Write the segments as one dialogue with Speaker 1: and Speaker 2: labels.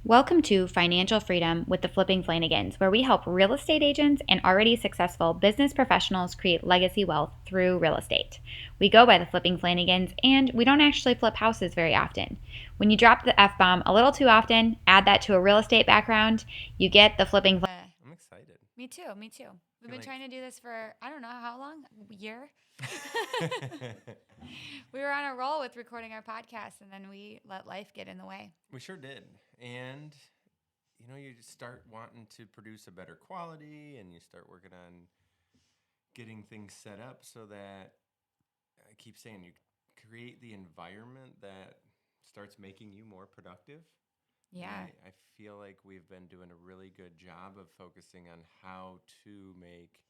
Speaker 1: Welcome to Financial Freedom with the Flipping Flanagans, where we help real estate agents and already successful business professionals create legacy wealth through real estate. We go by the Flipping Flanagans, and we don't actually flip houses very often. When you drop the F bomb a little too often, add that to a real estate background, you get the Flipping Flanagans.
Speaker 2: I'm excited.
Speaker 1: Me too. We've been
Speaker 2: like-
Speaker 1: trying to do this for, I don't know how long, a year? We were on a roll with recording our podcast, and then we let life get in the way.
Speaker 2: We sure did. And, you just start wanting to produce a better quality and you start working on getting things set up so that I keep saying you create the environment that starts making you more productive.
Speaker 1: Yeah.
Speaker 2: I feel like we've been doing a really good job of focusing on how to make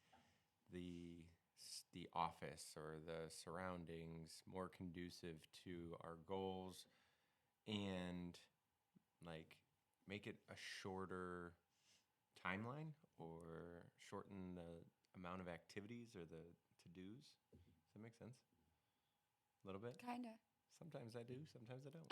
Speaker 2: the office or the surroundings more conducive to our goals and like make it a shorter timeline or shorten the amount of activities or the to-dos. Does that make sense? A little bit?
Speaker 1: Kind of.
Speaker 2: Sometimes I do, sometimes I don't.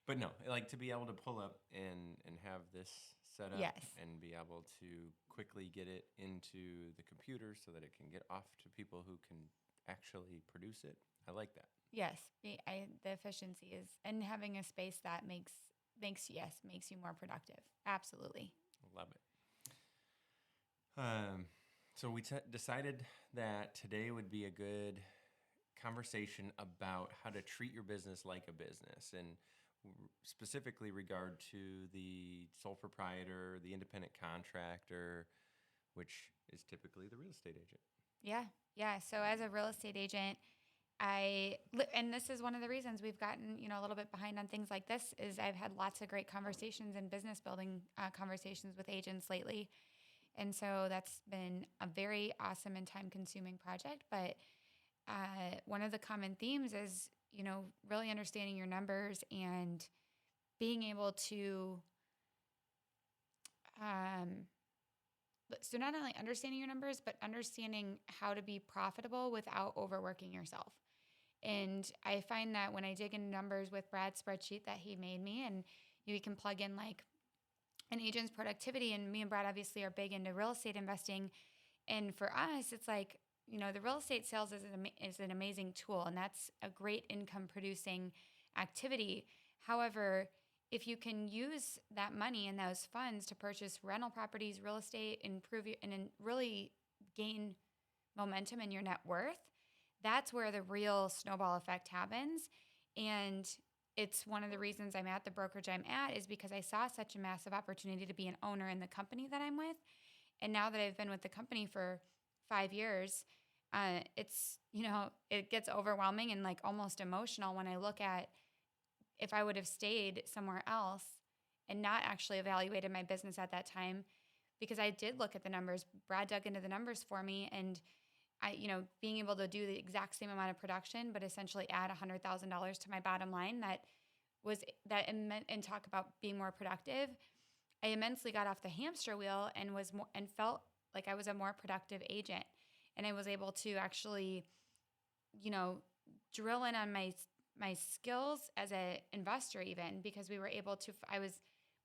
Speaker 2: But no, like to be able to pull up and have this set up
Speaker 1: Yes.
Speaker 2: and be able to quickly get it into the computer so that it can get off to people who can actually produce it. I like that.
Speaker 1: Yes, the efficiency is, and having a space that makes you more productive. Absolutely.
Speaker 2: Love it. So we decided that today would be a good conversation about how to treat your business like a business, and specifically regard to the sole proprietor, the independent contractor, which is typically the real estate agent.
Speaker 1: Yeah. So as a real estate agent, and this is one of the reasons we've gotten a little bit behind on things like this is I've had lots of great conversations and business building conversations with agents lately, and so that's been a very awesome and time consuming project. But one of the common themes is really understanding your numbers and being able to um, so not only understanding your numbers, but understanding how to be profitable without overworking yourself. And I find that when I dig into numbers with Brad's spreadsheet that he made me, and you can plug in like an agent's productivity, and me and Brad obviously are big into real estate investing. And for us, it's like, the real estate sales is an amazing tool, and that's a great income producing activity. However, if you can use that money and those funds to purchase rental properties, real estate, improve and really gain momentum in your net worth, that's where the real snowball effect happens. And it's one of the reasons I'm at the brokerage I'm at is because I saw such a massive opportunity to be an owner in the company that I'm with. And now that I've been with the company for 5 years, it gets overwhelming and like almost emotional when I look at if I would have stayed somewhere else and not actually evaluated my business at that time, because I did look at the numbers. Brad dug into the numbers for me, and being able to do the exact same amount of production, but essentially add $100,000 to my bottom line, and talk about being more productive. I immensely got off the hamster wheel and felt like I was a more productive agent, and I was able to actually, drill in on my skills as an investor, even because we were able to.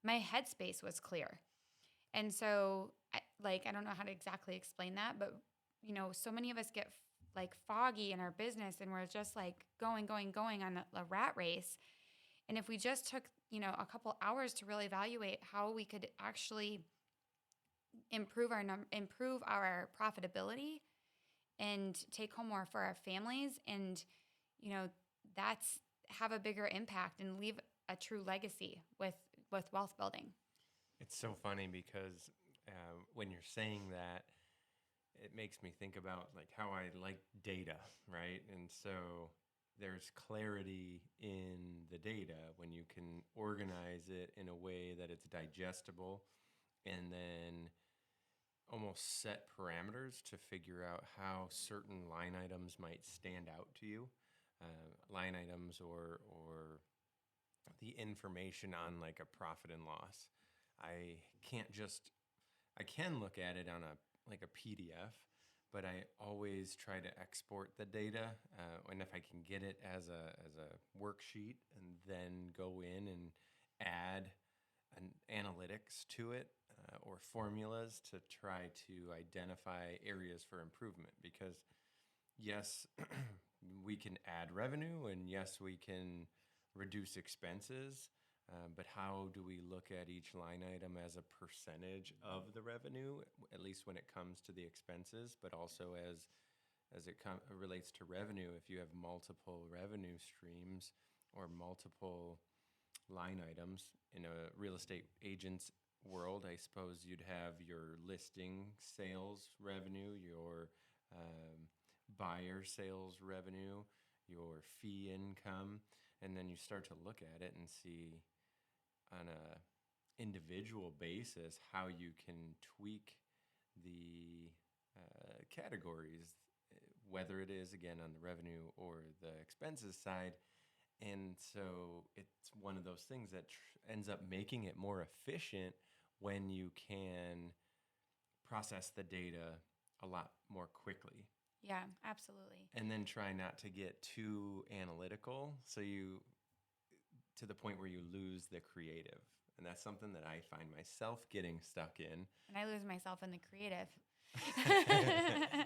Speaker 1: My headspace was clear, and so I don't know how to exactly explain that, but so many of us get like foggy in our business, and we're just like going on a rat race. And if we just took, a couple hours to really evaluate how we could actually improve our profitability and take home more for our families, and that's have a bigger impact and leave a true legacy with wealth building.
Speaker 2: It's so funny because when you're saying that, it makes me think about like how I like data, right? And so there's clarity in the data when you can organize it in a way that it's digestible and then almost set parameters to figure out how certain line items might stand out to you. Line items or the information on like a profit and loss. I can't just I can look at it on a like a PDF, but I always try to export the data, and if I can get it as a worksheet, and then go in and add an analytics to it, or formulas to try to identify areas for improvement. Because yes, we can add revenue, and yes, we can reduce expenses. But how do we look at each line item as a percentage of the revenue, at least when it comes to the expenses, but also as it relates to revenue? If you have multiple revenue streams or multiple line items in a real estate agent's world, I suppose you'd have your listing sales revenue, your buyer sales revenue, your fee income, and then you start to look at it and see on a individual basis how you can tweak the categories, whether it is again on the revenue or the expenses side. And so it's one of those things that ends up making it more efficient when you can process the data a lot more quickly.
Speaker 1: Yeah, absolutely.
Speaker 2: And then try not to get too analytical, so you to the point where you lose the creative. And that's something that I find myself getting stuck in.
Speaker 1: And I lose myself in the creative.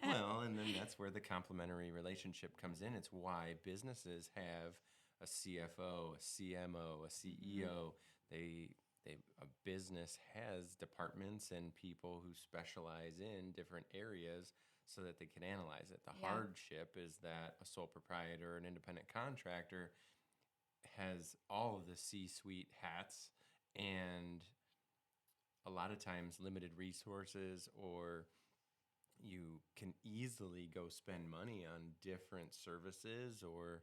Speaker 2: Well, and then that's where the complementary relationship comes in. It's why businesses have a CFO, a CMO, a CEO. A business has departments and people who specialize in different areas so that they can analyze it. The
Speaker 1: Yeah.
Speaker 2: hardship is that a sole proprietor, an independent contractor, has all of the C-suite hats, and a lot of times limited resources, or you can easily go spend money on different services, or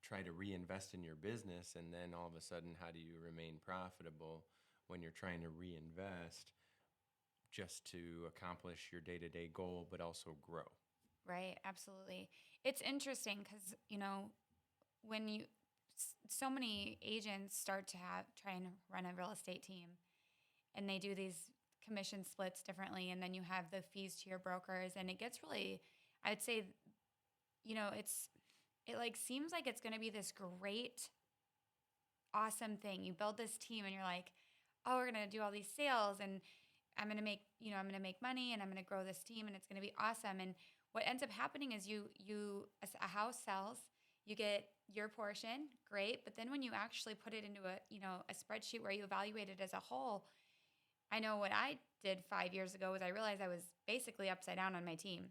Speaker 2: try to reinvest in your business. And then all of a sudden, how do you remain profitable when you're trying to reinvest just to accomplish your day-to-day goal, but also grow?
Speaker 1: Right, absolutely. It's interesting because, when so many agents start to try and run a real estate team, and they do these commission splits differently, and then you have the fees to your brokers, and it gets really, I'd say, it like seems like it's going to be this great, awesome thing. You build this team and you're like, oh, we're going to do all these sales, and I'm going to make money, and I'm going to grow this team, and it's going to be awesome. And what ends up happening is a house sells, you get your portion, great. But then when you actually put it into a spreadsheet where you evaluate it as a whole, I know what I did 5 years ago was I realized I was basically upside down on my team.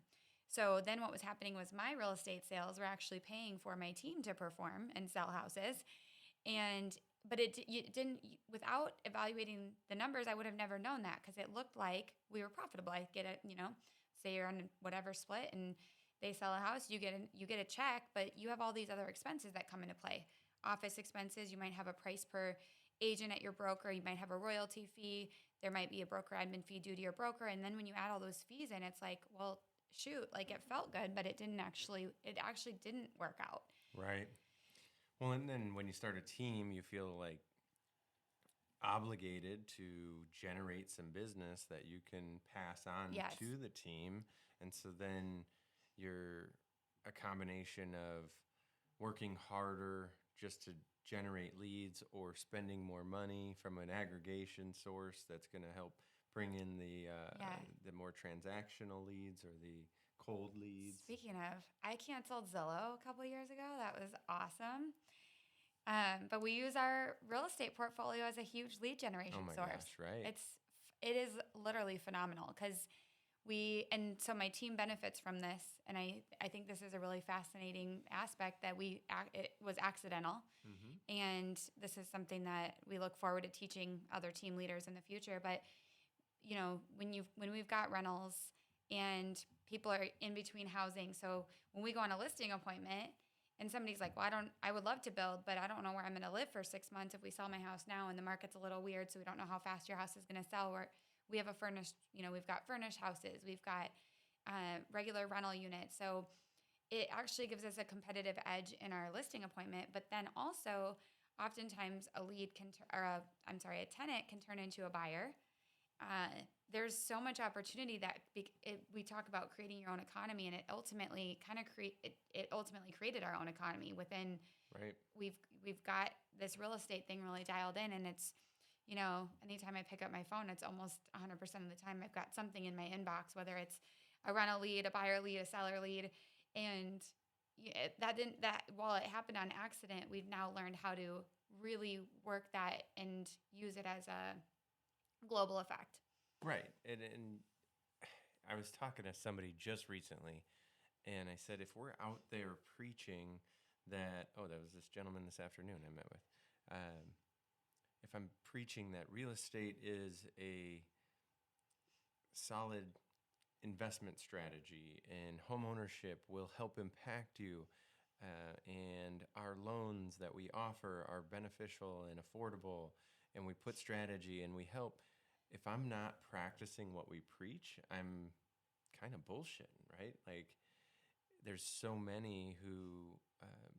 Speaker 1: So then what was happening was my real estate sales were actually paying for my team to perform and sell houses. But it didn't, without evaluating the numbers, I would have never known that, because it looked like we were profitable. I get it, say you're on whatever split and they sell a house, you get a check, but you have all these other expenses that come into play. Office expenses, you might have a price per agent at your broker, you might have a royalty fee, there might be a broker admin fee due to your broker. And then when you add all those fees in, it's like, well, shoot, like it felt good, but it actually didn't work out.
Speaker 2: Right. Well, and then when you start a team, you feel like obligated to generate some business that you can pass on
Speaker 1: Yes.
Speaker 2: to the team. And so then you're a combination of working harder just to generate leads, or spending more money from an aggregation source that's going to help bring in the more transactional leads, or the cold leads.
Speaker 1: Speaking of, I canceled Zillow a couple years ago. That was awesome. But we use our real estate portfolio as a huge lead generation source.
Speaker 2: Gosh, right.
Speaker 1: It is literally phenomenal, because so my team benefits from this, and I think this is a really fascinating aspect that it was accidental, and this is something that we look forward to teaching other team leaders in the future. But when we've got rentals and people are in between housing, so when we go on a listing appointment and somebody's like, well, I would love to build, but I don't know where I'm going to live for 6 months if we sell my house now and the market's a little weird, so we don't know how fast your house is going to sell. We have we've got furnished houses, we've got regular rental units. So it actually gives us a competitive edge in our listing appointment. But then also, oftentimes a tenant can turn into a buyer. there's so much opportunity that we talk about creating your own economy, and it ultimately it ultimately created our own economy within.
Speaker 2: Right.
Speaker 1: We've got this real estate thing really dialed in, and it's, anytime I pick up my phone, it's almost 100% of the time I've got something in my inbox, whether it's a rental lead, a buyer lead, a seller lead, and that while it happened on accident, we've now learned how to really work that and use it as a global effect.
Speaker 2: Right. And I was talking to somebody just recently, and I said, if we're out there preaching that, oh, that was this gentleman this afternoon I met with. If I'm preaching that real estate is a solid investment strategy and home ownership will help impact you, and our loans that we offer are beneficial and affordable, and we put strategy and we help. If I'm not practicing what we preach, I'm kind of bullshitting, right? Like, there's so many who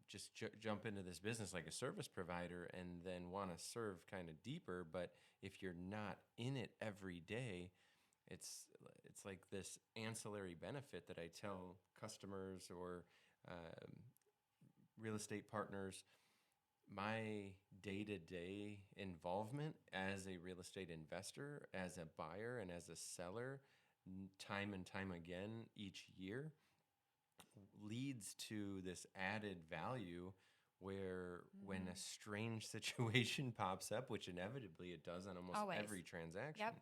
Speaker 2: just jump into this business like a service provider and then want to serve kind of deeper. But if you're not in it every day, it's like this ancillary benefit that I tell customers or um, real estate partners. My day-to-day involvement as a real estate investor, as a buyer, and as a seller, time and time again each year, leads to this added value where when a strange situation pops up, which inevitably it does on almost
Speaker 1: Always.
Speaker 2: every transaction,
Speaker 1: Yep.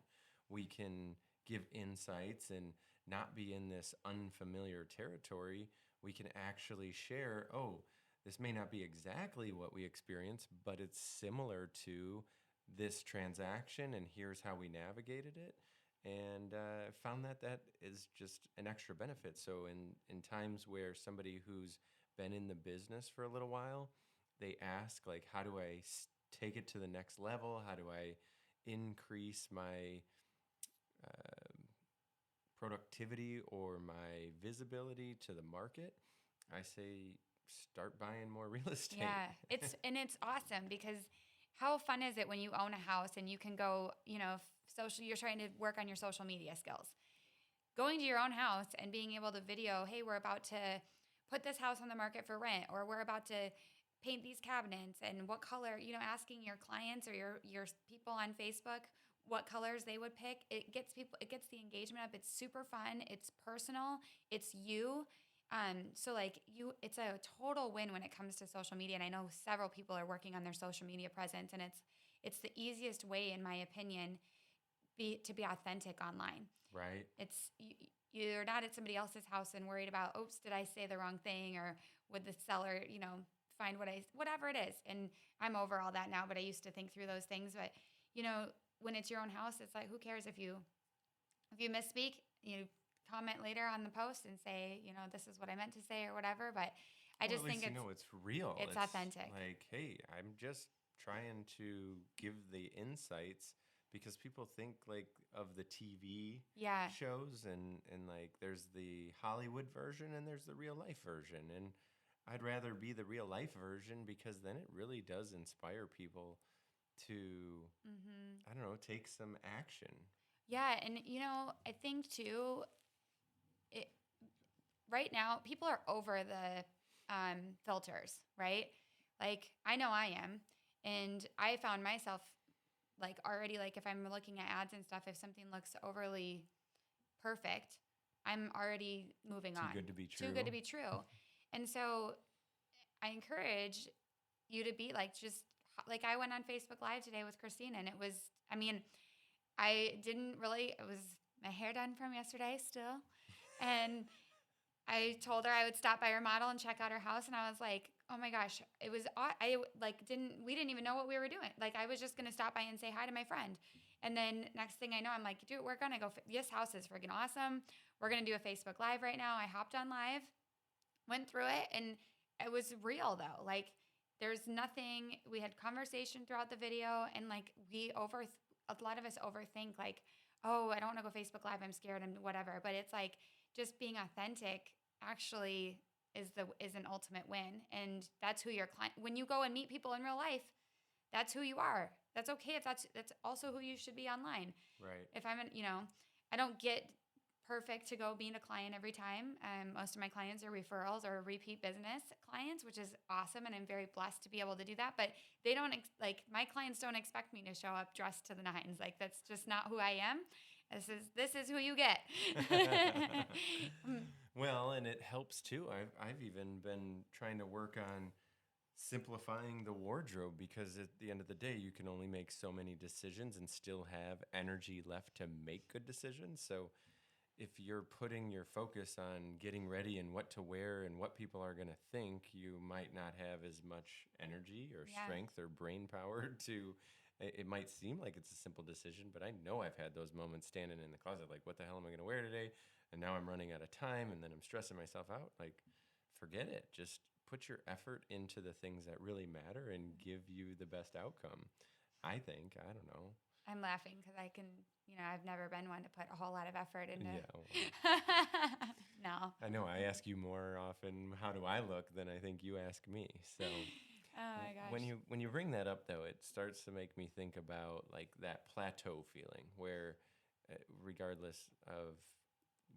Speaker 2: we can give insights and not be in this unfamiliar territory. We can actually share, oh, this may not be exactly what we experience, but it's similar to this transaction, and here's how we navigated it. And found that is just an extra benefit. So in times where somebody who's been in the business for a little while, they ask, like, how do I take it to the next level? How do I increase my productivity or my visibility to the market? I say start buying more real estate.
Speaker 1: Yeah, it's awesome because how fun is it when you own a house and you can go, you're trying to work on your social media skills. Going to your own house and being able to video, hey, we're about to put this house on the market for rent, or we're about to paint these cabinets, and what color, asking your clients or your people on Facebook what colors they would pick. It gets the engagement up. It's super fun. It's personal. It's you. So like it's a total win when it comes to social media. And I know several people are working on their social media presence, and it's the easiest way, in my opinion, to be authentic online.
Speaker 2: Right.
Speaker 1: It's you're not at somebody else's house and worried about, oops, did I say the wrong thing, or would the seller, find whatever it is. And I'm over all that now, but I used to think through those things. But when it's your own house, it's like, who cares if you misspeak, comment later on the post and say, this is what I meant to say or whatever. But I just think
Speaker 2: it's real.
Speaker 1: It's authentic.
Speaker 2: Like, hey, I'm just trying to give the insights, because people think like of the TV shows and like there's the Hollywood version and there's the real life version. And I'd rather be the real life version, because then it really does inspire people to, I don't know, take some action.
Speaker 1: Yeah. And, I think too, right now, people are over the filters, right? Like, I know I am. And I found myself like already, like if I'm looking at ads and stuff, if something looks overly perfect, I'm already moving on.
Speaker 2: Too good to be true.
Speaker 1: Too good to be true. And so I encourage you to be like, just like I went on Facebook Live today with Christina, and it was, I didn't really, it was my hair done from yesterday still. And I told her I would stop by her model and check out her house. And I was like, oh my gosh, it was, we didn't even know what we were doing. Like, I was just going to stop by and say hi to my friend. And then next thing I know, I'm like, dude, we're going to go, this house is freaking awesome. We're going to do a Facebook Live right now. I hopped on live, went through it, and it was real though. Like, there's nothing, we had conversation throughout the video, and like a lot of us overthink, like, oh, I don't want to go Facebook Live, I'm scared and whatever. But it's like, just being authentic actually is an ultimate win. And that's who your client, when you go and meet people in real life, that's who you are. That's okay if that's also who you should be online.
Speaker 2: Right.
Speaker 1: If I'm, I don't get perfect to go being a client every time. Most of my clients are referrals or repeat business clients, which is awesome, and I'm very blessed to be able to do that. But they don't like my clients don't expect me to show up dressed to the nines. Like that's just not who I am. This is who you get.
Speaker 2: Well, and it helps too. I've even been trying to work on simplifying the wardrobe because at the end of the day, you can only make so many decisions and still have energy left to make good decisions. So if you're putting your focus on getting ready and what to wear and what people are going to think, you might not have as much energy or
Speaker 1: Yeah.
Speaker 2: strength or brain power to. It might seem like it's a simple decision, but I know I've had those moments standing in the closet, like, what the hell am I going to wear today? And now I'm running out of time, and then I'm stressing myself out. Like, forget it. Just put your effort into the things that really matter and give you the best outcome. I think. I don't know.
Speaker 1: I'm laughing because I can, I've never been one to put a whole lot of effort into.
Speaker 2: Yeah. Well,
Speaker 1: No.
Speaker 2: I know I ask you more often, how do I look, than I think you ask me. So
Speaker 1: Oh my
Speaker 2: when
Speaker 1: gosh.
Speaker 2: you bring that up though, it starts to make me think about like that plateau feeling where regardless of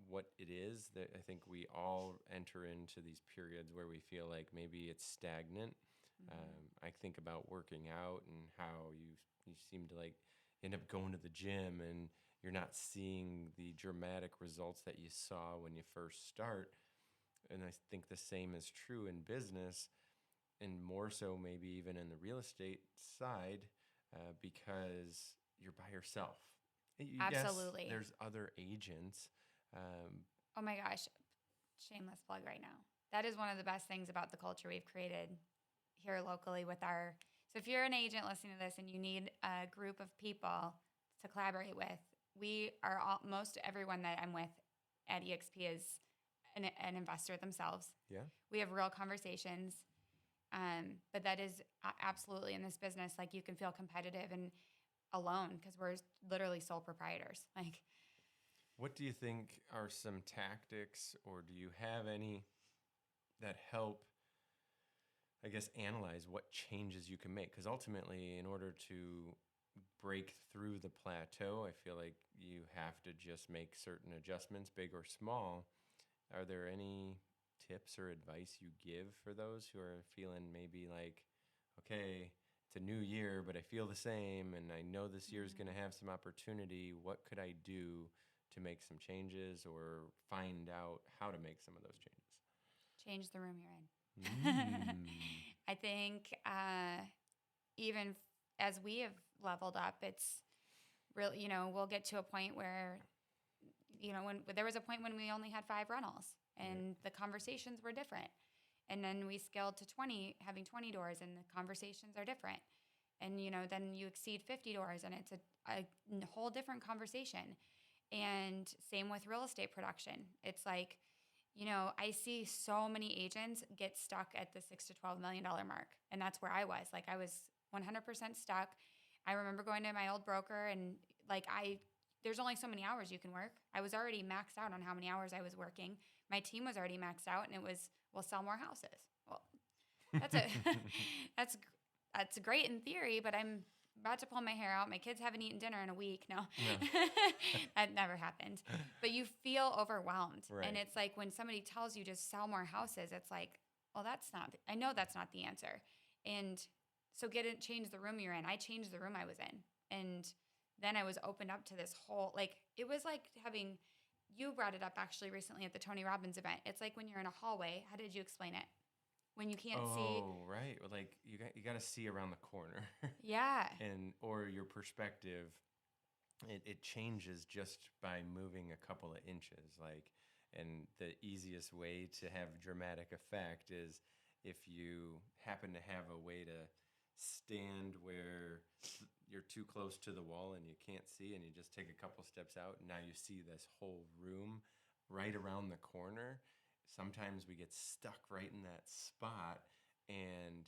Speaker 2: what it is, that I think we all enter into these periods where we feel like maybe it's stagnant.
Speaker 1: Mhm.
Speaker 2: I think about working out and how you seem to like end up going to the gym and you're not seeing the dramatic results that you saw when you first start. And I think the same is true in business, and more so maybe even in the real estate side, because you're by yourself. Yes,
Speaker 1: Absolutely.
Speaker 2: there's other agents. Um,
Speaker 1: Oh my gosh. Shameless plug right now. That is one of the best things about the culture we've created here locally with our. So if you're an agent listening to this and you need a group of people to collaborate with, we are all, most everyone that I'm with at EXP is an investor themselves.
Speaker 2: yeah.
Speaker 1: We have real conversations. But that is absolutely in this business. Like you can feel competitive and alone because we're literally sole proprietors. Like,
Speaker 2: What do you think are some tactics, or do you have any that help, I guess, analyze what changes you can make? Because ultimately, in order to break through the plateau, I feel like you have to just make certain adjustments, big or small. Are there any tips or advice you give for those who are feeling maybe like, okay, it's a new year, but I feel the same, and I know this year is going to have some opportunity. What could I do to make some changes or find out how to make some of those changes?
Speaker 1: change the room you're in.
Speaker 2: Mm.
Speaker 1: I think even as we have leveled up, it's really, we'll get to a point where, when there was a point when we only had 5 rentals
Speaker 2: Right.
Speaker 1: and the conversations were different. And then we scaled to 20, having 20 doors, and the conversations are different. And, then you exceed 50 doors, and it's a whole different conversation. And same with real estate production. It's like, I see so many agents get stuck at the $6 to $12 million mark. And that's where I was. Like, I was 100% stuck. I remember going to my old broker and like, there's only so many hours you can work. I was already maxed out on how many hours I was working. My team was already maxed out, and it was, we'll sell more houses. Well, that's a, that's, that's great in theory, but I'm about to pull my hair out. My kids haven't eaten dinner in a week. No,
Speaker 2: No.
Speaker 1: that never happened. But you feel overwhelmed.
Speaker 2: Right.
Speaker 1: And it's like when somebody tells you just sell more houses, it's like, well, I know that's not the answer. And so change the room you're in. I changed the room I was in. And then I was opened up to this whole, like, it was like you brought it up actually recently at the Tony Robbins event. It's like when you're in a hallway, how did you explain it? When you can't see.
Speaker 2: Oh, right. Well, like you got to see around the corner,
Speaker 1: Yeah.
Speaker 2: and or your perspective, it changes just by moving a couple of inches. Like, and the easiest way to have dramatic effect is if you happen to have a way to stand where you're too close to the wall and you can't see, and you just take a couple steps out, and now you see this whole room right around the corner. Sometimes we get stuck right in that spot, and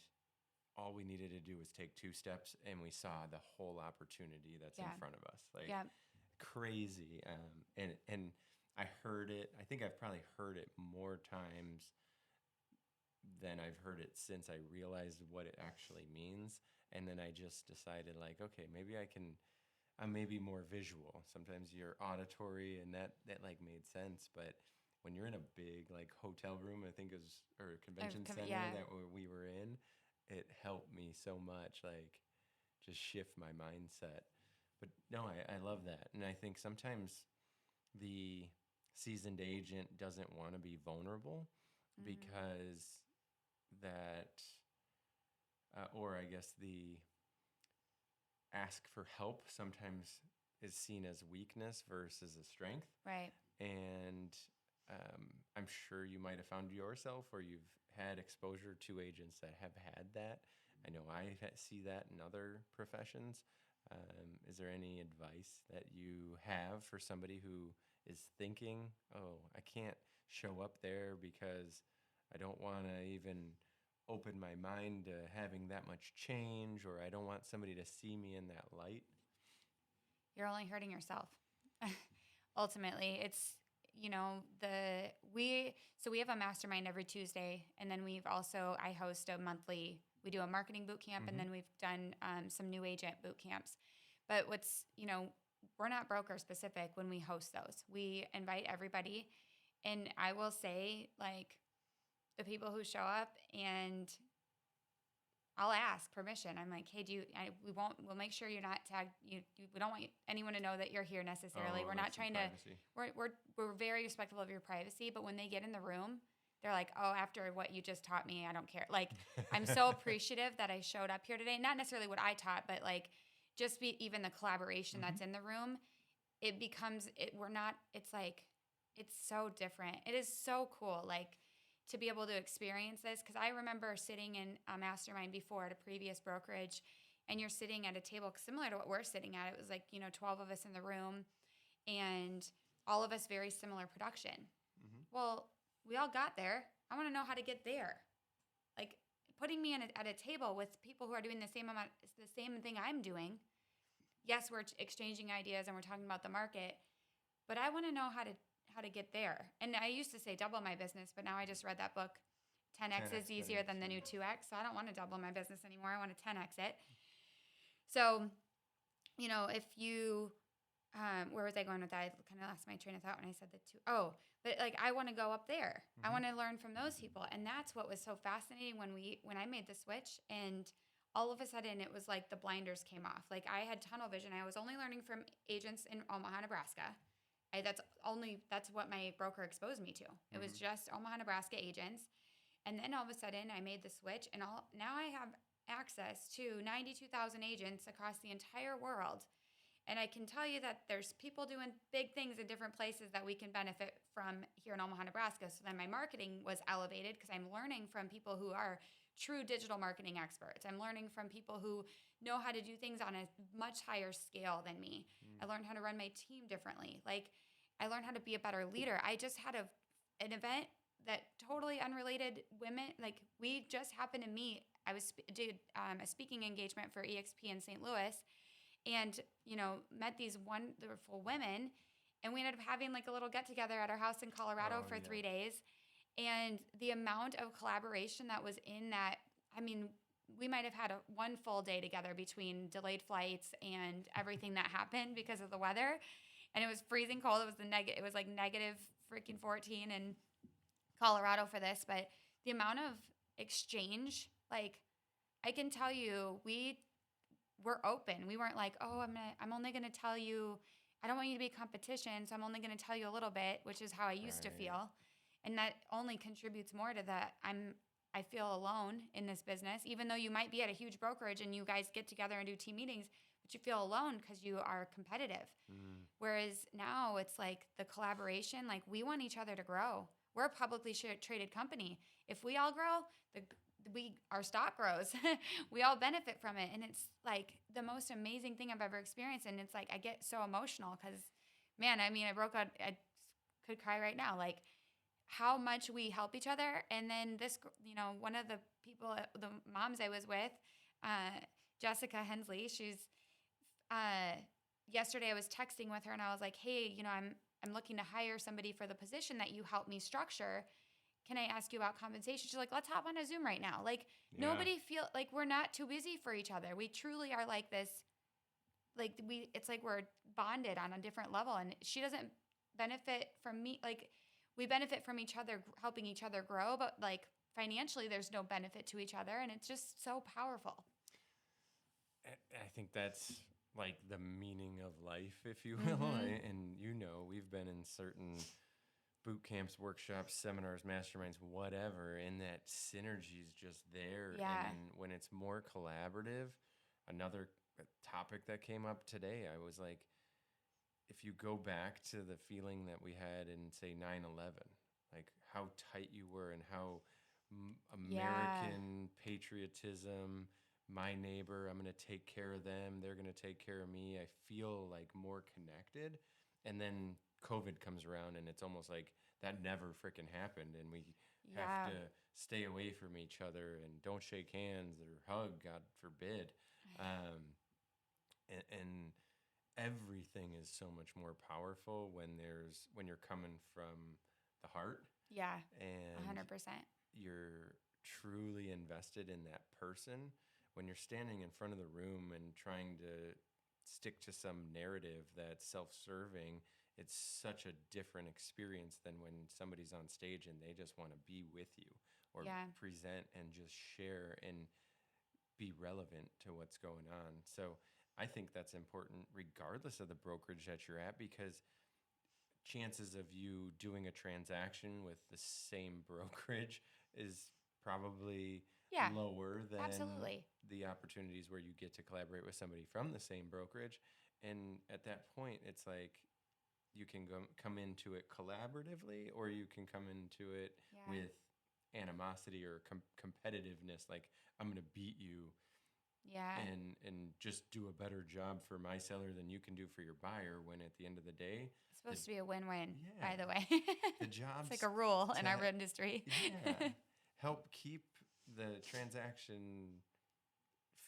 Speaker 2: all we needed to do was take 2 steps, and we saw the whole opportunity that's in
Speaker 1: Yeah.
Speaker 2: front of us. Like,
Speaker 1: Yeah.
Speaker 2: crazy. And I heard it. I think I've probably heard it more times than I've heard it since I realized what it actually means. And then I just decided, like, okay, maybe I'm maybe more visual. Sometimes you're auditory, and that like made sense. But when you're in a big like hotel room, I think it was, or convention center
Speaker 1: Yeah.
Speaker 2: that we were in, it helped me so much, like just shift my mindset. But no, I love that. And I think sometimes the seasoned agent doesn't want to be vulnerable
Speaker 1: Mm-hmm.
Speaker 2: because that, or I guess the ask for help sometimes is seen as weakness versus a strength.
Speaker 1: Right.
Speaker 2: And I'm sure you might have found yourself, or you've had exposure to agents that have had that. I know I see that in other professions. Is there any advice that you have for somebody who is thinking, oh, I can't show up there because I don't want to even open my mind to having that much change, or I don't want somebody to see me in that light?
Speaker 1: You're only hurting yourself. Ultimately, it's we have a mastermind every Tuesday, and then I host a monthly. We do a marketing boot camp, and
Speaker 2: Mm-hmm.
Speaker 1: then we've done some new agent boot camps. But we're not broker specific when we host those. We invite everybody, and I will say, like, the people who show up, and I'll ask permission. I'm like, hey, we'll make sure you're not tagged. We don't want anyone to know that you're here necessarily.
Speaker 2: Oh,
Speaker 1: We're
Speaker 2: like
Speaker 1: not
Speaker 2: some
Speaker 1: trying to,
Speaker 2: privacy.
Speaker 1: we're very respectful of your privacy. But when they get in the room, they're like, oh, after what you just taught me, I don't care. Like, I'm so appreciative that I showed up here today. Not necessarily what I taught, but like, even the collaboration
Speaker 2: Mm-hmm.
Speaker 1: that's in the room, it's like, it's so different. It is so cool. Like, to be able to experience this, because I remember sitting in a mastermind before at a previous brokerage, and you're sitting at a table similar to what we're sitting at. It was like 12 of us in the room, and all of us very similar production.
Speaker 2: Mm-hmm.
Speaker 1: Well, we all got there. I want to know how to get there. Like, putting me at a table with people who are doing the same thing I'm doing. Yes, we're exchanging ideas and we're talking about the market, but I want to know how to get there. And I used to say double my business, but now I just read that book. 10x is
Speaker 2: 10x
Speaker 1: easier
Speaker 2: better
Speaker 1: than the
Speaker 2: than
Speaker 1: new 2x. So I don't want to double my business anymore. I want to 10x it. So, if you, where was I going with that? I kind of lost my train of thought when I said the two. Oh, but like, I want to go up there. I
Speaker 2: Mm-hmm.
Speaker 1: want to learn from those people. And that's what was so fascinating when I made the switch, and all of a sudden it was like the blinders came off. Like, I had tunnel vision. I was only learning from agents in Omaha, Nebraska. That's what my broker exposed me to. It was
Speaker 2: Mm-hmm.
Speaker 1: just Omaha, Nebraska agents. And then all of a sudden I made the switch, and now I have access to 92,000 agents across the entire world. And I can tell you that there's people doing big things in different places that we can benefit from here in Omaha, Nebraska. So then my marketing was elevated because I'm learning from people who are true digital marketing experts. I'm learning from people who know how to do things on a much higher scale than me. I learned how to run my team differently. Like, I learned how to be a better leader. I just had an event that totally unrelated women, like, we just happened to meet. Did a speaking engagement for EXP in St. Louis, and met these wonderful women, and we ended up having like a little get together at our house in Colorado
Speaker 2: Oh,
Speaker 1: for
Speaker 2: yeah.
Speaker 1: 3 days. And the amount of collaboration that was in that, I mean, we might have had one full day together between delayed flights and everything that happened because of the weather. And it was freezing cold. It was like negative freaking 14 in Colorado for this. But the amount of exchange, like, I can tell you, we're open. We weren't like, oh, I'm only gonna tell you, I don't want you to be competition, so I'm only gonna tell you a little bit, which is how I used to
Speaker 2: Right.
Speaker 1: feel. And that only contributes more to that. I feel alone in this business, even though you might be at a huge brokerage and you guys get together and do team meetings, but you feel alone because you are competitive.
Speaker 2: Mm.
Speaker 1: Whereas now it's like the collaboration, like, we want each other to grow. We're a publicly traded company. If we all grow, our stock grows. We all benefit from it, and it's like the most amazing thing I've ever experienced. And it's like I get so emotional because, man, I mean, I broke out. I could cry right now. Like, how much we help each other. And then one of the people, the moms I was with, Jessica Hensley, she's uh, yesterday I was texting with her, and I was like, hey, I'm looking to hire somebody for the position that you helped me structure. can I ask you about compensation? She's like, let's hop on a Zoom right now. Like
Speaker 2: Yeah.
Speaker 1: nobody feel like we're not too busy for each other. We truly are like this, like it's like we're bonded on a different level. And she doesn't benefit from me. Like we benefit from each other, helping each other grow, but like financially there's no benefit to each other. And it's just so powerful.
Speaker 2: I think that's like the meaning of life, if you will.
Speaker 1: Mm-hmm.
Speaker 2: And we've been in certain boot camps, workshops, seminars, masterminds, whatever, and that synergy is just there.
Speaker 1: Yeah.
Speaker 2: And when it's more collaborative, another topic that came up today, I was like, if you go back to the feeling that we had in, say, 9/11, like how tight you were and how
Speaker 1: Yeah.
Speaker 2: American patriotism, my neighbor, I'm going to take care of them, they're going to take care of me. I feel like more connected. And then COVID comes around and it's almost like that never freaking happened. And we have
Speaker 1: Yeah.
Speaker 2: to stay away from each other and don't shake hands or hug, God forbid. And everything is so much more powerful when you're coming from the heart
Speaker 1: Yeah.
Speaker 2: and
Speaker 1: 100%.
Speaker 2: you're truly invested in that person. When you're standing in front of the room and trying to stick to some narrative that's self-serving, it's such a different experience than when somebody's on stage and they just want to be with you or
Speaker 1: Yeah.
Speaker 2: present and just share and be relevant to what's going on. So I think that's important regardless of the brokerage that you're at, because chances of you doing a transaction with the same brokerage is probably
Speaker 1: Yeah.
Speaker 2: lower than
Speaker 1: Absolutely.
Speaker 2: the opportunities where you get to collaborate with somebody from the same brokerage. And at that point, it's like you can come into it collaboratively, or you can come into it
Speaker 1: Yeah.
Speaker 2: with animosity or competitiveness, like I'm going to beat you
Speaker 1: Yeah.
Speaker 2: and just do a better job for my seller than you can do for your buyer, when at the end of the day,
Speaker 1: It's
Speaker 2: the
Speaker 1: supposed to be a win-win,
Speaker 2: yeah,
Speaker 1: by the way.
Speaker 2: the
Speaker 1: It's like
Speaker 2: job's
Speaker 1: a rule
Speaker 2: to
Speaker 1: in our industry.
Speaker 2: yeah, help keep the transaction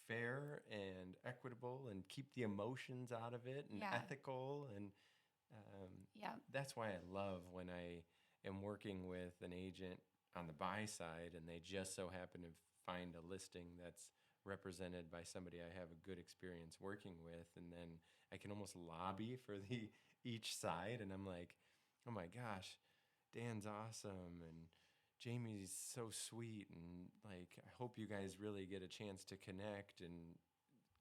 Speaker 2: fair and equitable and keep the emotions out of it and
Speaker 1: Yeah.
Speaker 2: ethical. And um,
Speaker 1: Yeah.
Speaker 2: that's why I love when I am working with an agent on the buy side and they just so happen to find a listing that's represented by somebody I have a good experience working with, and then I can almost lobby for the each side, and I'm like, oh my gosh, Dan's awesome and Jamie's so sweet, and like I hope you guys really get a chance to connect and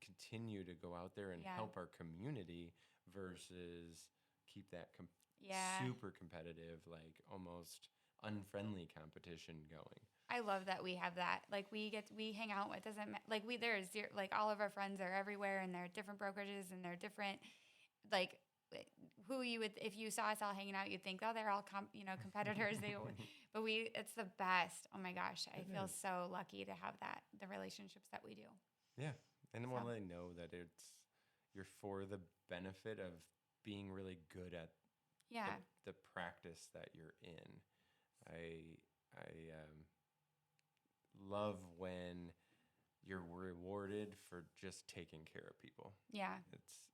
Speaker 2: continue to go out there and
Speaker 1: Yeah.
Speaker 2: help our community versus keep that
Speaker 1: Yeah.
Speaker 2: super competitive, like almost unfriendly competition going.
Speaker 1: I love that we have that. Like we hang out with doesn't like there's like all of our friends are everywhere and they're different brokerages and they're different like who you would if you saw us all hanging out you'd think oh they're all competitors but it's the best. Oh my gosh, I
Speaker 2: It
Speaker 1: feel
Speaker 2: is.
Speaker 1: so lucky to have that the relationships that we do.
Speaker 2: Yeah. And
Speaker 1: So
Speaker 2: when they know that you're for the benefit of being really good at the
Speaker 1: yeah.
Speaker 2: the practice that you're in. I love when you're rewarded for just taking care of people.
Speaker 1: Yeah.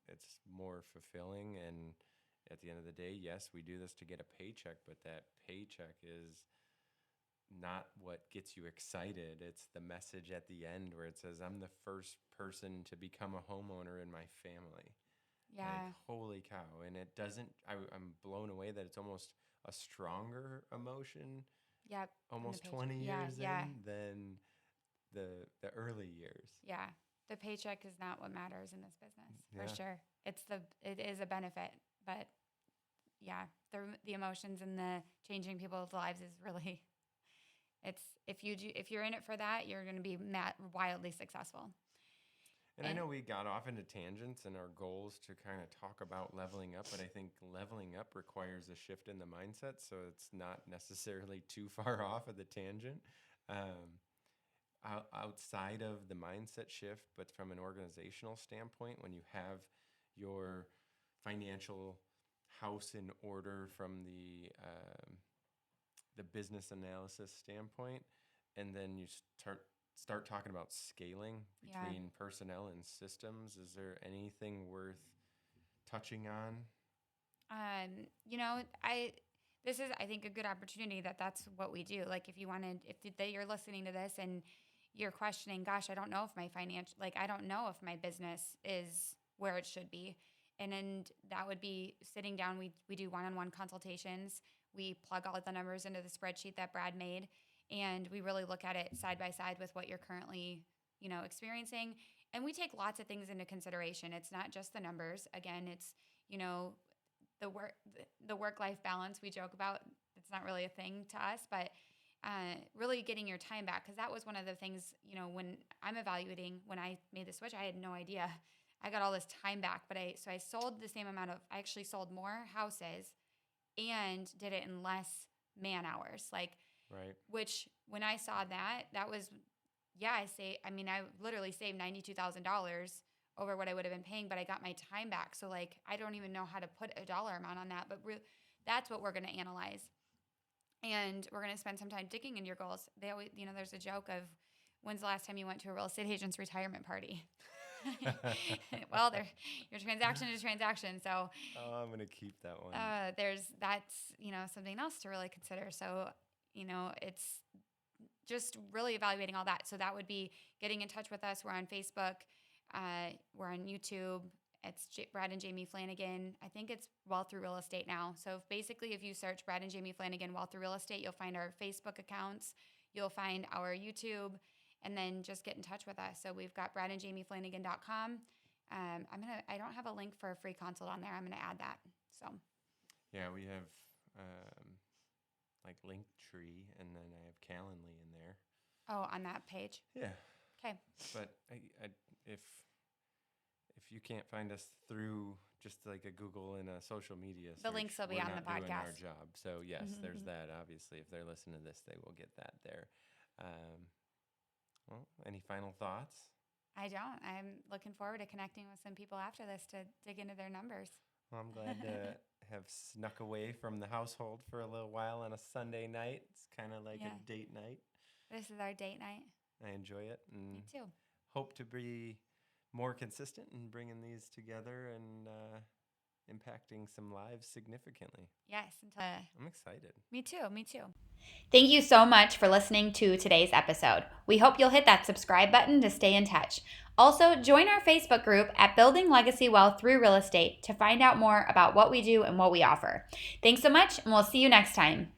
Speaker 2: It's more fulfilling, and at the end of the day, yes, we do this to get a paycheck, but that paycheck is not what gets you excited. It's the message at the end where it says, I'm the first person to become a homeowner in my family. Like,
Speaker 1: Yeah.
Speaker 2: holy cow. And it doesn't, I'm blown away that it's almost a stronger emotion
Speaker 1: Yep. And the
Speaker 2: almost
Speaker 1: paycheck.
Speaker 2: 20
Speaker 1: Yeah.
Speaker 2: years
Speaker 1: Yeah.
Speaker 2: in than the early years.
Speaker 1: Yeah. The paycheck is not what matters in this business for
Speaker 2: Yeah.
Speaker 1: sure. It is a benefit, but yeah, the emotions and the changing people's lives is really it's if you're in it for that, you're going to be wildly successful.
Speaker 2: And I
Speaker 1: And
Speaker 2: know we got off into tangents and our goals to kind of talk about leveling up, but I think leveling up requires a shift in the mindset, so it's not necessarily too far off of the tangent. Um, Outside of the mindset shift, but from an organizational standpoint, when you have your financial house in order from the business analysis standpoint, and then you start talking about scaling
Speaker 1: yeah,
Speaker 2: between personnel and systems, is there anything worth touching on?
Speaker 1: you know, I this is, I think, a good opportunity that's what we do. Like if you wanted, if you're listening to this and you're questioning, gosh, I don't know if my financial, like I don't know if my business is where it should be. And that would be sitting down. We do one-on-one consultations. We plug all the numbers into the spreadsheet that Brad made, and we really look at it side by side with what you're currently, experiencing. And we take lots of things into consideration. It's not just the numbers. Again, it's, you know, the work-life balance we joke about. It's not really a thing to us, but really getting your time back, because that was one of the things, when I'm evaluating, when I made the switch, I had no idea I got all this time back. But I sold the same amount of, I actually sold more houses and did it in less man hours. Like,
Speaker 2: Right.
Speaker 1: which when I saw that was, yeah, I literally saved $92,000 over what I would have been paying, but I got my time back. So like, I don't even know how to put a dollar amount on that, but that's what we're going to analyze. And we're going to spend some time digging into your goals. They always, there's a joke of, when's the last time you went to a real estate agent's retirement party? Well, your transaction is transaction. So
Speaker 2: Oh, I'm going to keep that one.
Speaker 1: that's, something else to really consider. So, it's just really evaluating all that. So that would be getting in touch with us. We're on Facebook. We're on YouTube. It's Brad and Jamie Flanagan. I think it's Wealth Through Real Estate now. So basically, if you search Brad and Jamie Flanagan Wealth Through Real Estate, you'll find our Facebook accounts. You'll find our YouTube, and then just get in touch with us. So we've got bradandjamieflanagan.com. I don't have a link for a free consult on there. I'm gonna add that. So
Speaker 2: Yeah, we have like Linktree, and then I have Calendly in there.
Speaker 1: oh, on that page.
Speaker 2: Yeah.
Speaker 1: Okay.
Speaker 2: But if you can't find us through just like a Google and a social media search,
Speaker 1: The links will be
Speaker 2: we're
Speaker 1: on
Speaker 2: not
Speaker 1: the
Speaker 2: doing our
Speaker 1: podcast.
Speaker 2: job. So yes, there's that. Obviously, if they're listening to this, they will get that there. Well, any final thoughts?
Speaker 1: I don't. I'm looking forward to connecting with some people after this to dig into their numbers.
Speaker 2: Well, I'm glad to have snuck away from the household for a little while on a Sunday night. It's kind of like a date night.
Speaker 1: This is our date night.
Speaker 2: I enjoy it, and
Speaker 1: Me too.
Speaker 2: hope to be more consistent in bringing these together and impacting some lives significantly.
Speaker 1: Yes.
Speaker 2: I'm excited.
Speaker 1: Me too. Me too.
Speaker 3: Thank you so much for listening to today's episode. We hope you'll hit that subscribe button to stay in touch. Also, join our Facebook group at Building Legacy Wealth Through Real Estate to find out more about what we do and what we offer. Thanks so much, and we'll see you next time.